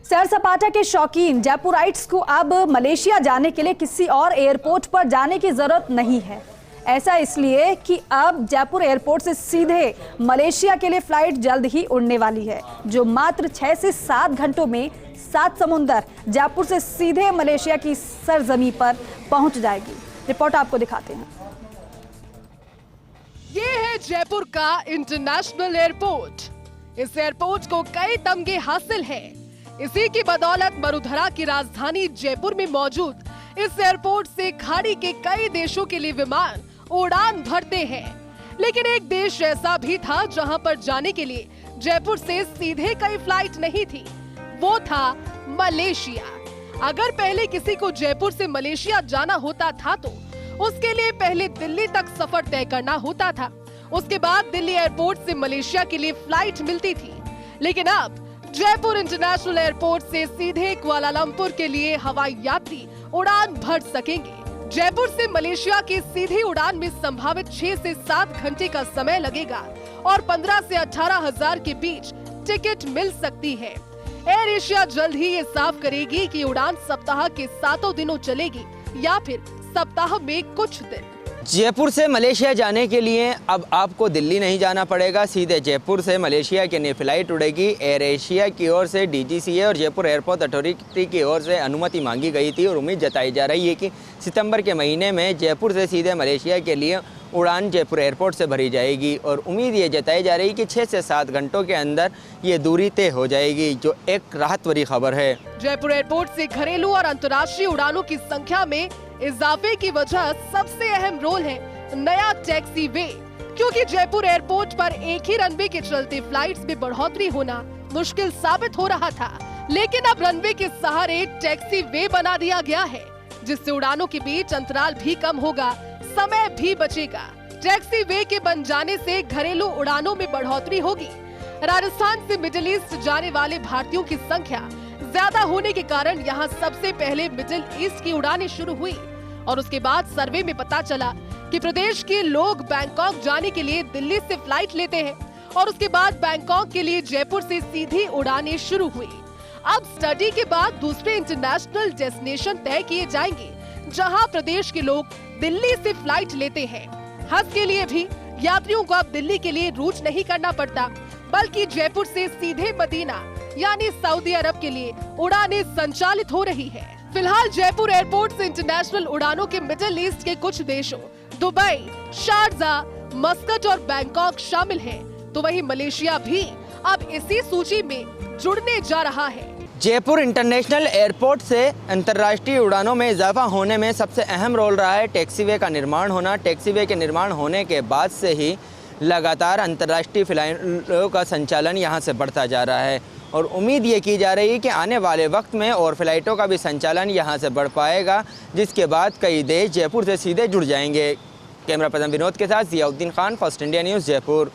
सैर सपाटा के शौकीन जयपुराइट्स को अब मलेशिया जाने के लिए किसी और एयरपोर्ट पर जाने की जरूरत नहीं है। ऐसा इसलिए कि अब जयपुर एयरपोर्ट से सीधे मलेशिया के लिए फ्लाइट जल्द ही उड़ने वाली है, जो मात्र 6 से 7 घंटों में 7 समुंदर जयपुर से सीधे मलेशिया की सरजमी पर पहुंच जाएगी। रिपोर्ट आपको दिखाते हैं। ये है जयपुर का इंटरनेशनल एयरपोर्ट। इस एयरपोर्ट को कई तमगे हासिल हैं। इसी की बदौलत मरुधरा की राजधानी जयपुर में मौजूद इस एयरपोर्ट से खाड़ी के कई देशों के लिए विमान उड़ान भरते हैं। लेकिन एक देश ऐसा भी था जहां पर जाने के लिए जयपुर से सीधे कई फ्लाइट नहीं थी, वो था मलेशिया। अगर पहले किसी को जयपुर से मलेशिया जाना होता था तो उसके लिए पहले दिल्ली तक सफर तय करना होता था, उसके बाद दिल्ली एयरपोर्ट से मलेशिया के लिए फ्लाइट मिलती थी। लेकिन अब जयपुर इंटरनेशनल एयरपोर्ट से सीधे कुआलालंपुर के लिए हवाई यात्री उड़ान भर सकेंगे। जयपुर से मलेशिया की सीधी उड़ान में संभावित 6 से 7 घंटे का समय लगेगा और 15 से 18 हजार के बीच टिकट मिल सकती है। एयर एशिया जल्द ही ये साफ करेगी कि उड़ान सप्ताह के 7 दिनों चलेगी या फिर सप्ताह में कुछ दिन। जयपुर से मलेशिया जाने के लिए अब आपको दिल्ली नहीं जाना पड़ेगा, सीधे जयपुर से मलेशिया के लिए फ्लाइट उड़ेगी। एयर एशिया की ओर से DGCA और जयपुर एयरपोर्ट अथॉरिटी की ओर से अनुमति मांगी गई थी और उम्मीद जताई जा रही है कि सितंबर के महीने में जयपुर से सीधे मलेशिया के लिए उड़ान जयपुर एयरपोर्ट से भरी जाएगी और उम्मीद ये जताई जा रही है कि 6 से 7 घंटों के अंदर ये दूरी तय हो जाएगी, जो एक राहत भरी खबर है। जयपुर एयरपोर्ट से घरेलू और अंतर्राष्ट्रीय उड़ानों की संख्या में इजाफे की वजह सबसे अहम रोल है नया टैक्सी वे, क्योंकि जयपुर एयरपोर्ट पर एक ही रनवे के चलते फ्लाइट्स में बढ़ोतरी होना मुश्किल साबित हो रहा था। लेकिन अब रनवे के सहारे टैक्सी वे बना दिया गया है, जिससे उड़ानों के बीच अंतराल भी कम होगा, समय भी बचेगा। टैक्सी वे के बन जाने से घरेलू उड़ानों में बढ़ोतरी होगी। राजस्थान से मिडिल ईस्ट जाने वाले भारतीयों की संख्या ज्यादा होने के कारण यहाँ सबसे पहले मिडिल ईस्ट की उड़ानें शुरू हुई और उसके बाद सर्वे में पता चला कि प्रदेश के लोग बैंकॉक जाने के लिए दिल्ली से फ्लाइट लेते हैं और उसके बाद बैंकॉक के लिए जयपुर से सीधी उड़ानें शुरू हुई। अब स्टडी के बाद दूसरे इंटरनेशनल डेस्टिनेशन तय किए जाएंगे जहां प्रदेश के लोग दिल्ली से फ्लाइट लेते हैं। हज के लिए भी यात्रियों को अब दिल्ली के लिए रूट नहीं करना पड़ता, बल्कि जयपुर से सीधे मदीना यानी सऊदी अरब के लिए उड़ानें संचालित हो रही है। फिलहाल जयपुर एयरपोर्ट से इंटरनेशनल उड़ानों के मिडिल ईस्ट के कुछ देशों दुबई, शारजाह, मस्कट और बैंकॉक शामिल हैं, तो वहीं मलेशिया भी अब इसी सूची में जुड़ने जा रहा है। जयपुर इंटरनेशनल एयरपोर्ट से अंतर्राष्ट्रीय उड़ानों में इजाफा होने में सबसे अहम रोल रहा है टैक्सीवे का निर्माण होना। टैक्सीवे के निर्माण होने के बाद से ही लगातार अंतर्राष्ट्रीय फ्लाइटों का संचालन यहां से बढ़ता जा रहा है और उम्मीद ये की जा रही है कि आने वाले वक्त में और फ्लाइटों का भी संचालन यहां से बढ़ पाएगा, जिसके बाद कई देश जयपुर से सीधे जुड़ जाएंगे। कैमरा पर्सन विनोद के साथ Ziauddin Khan, first India news, Jaipur.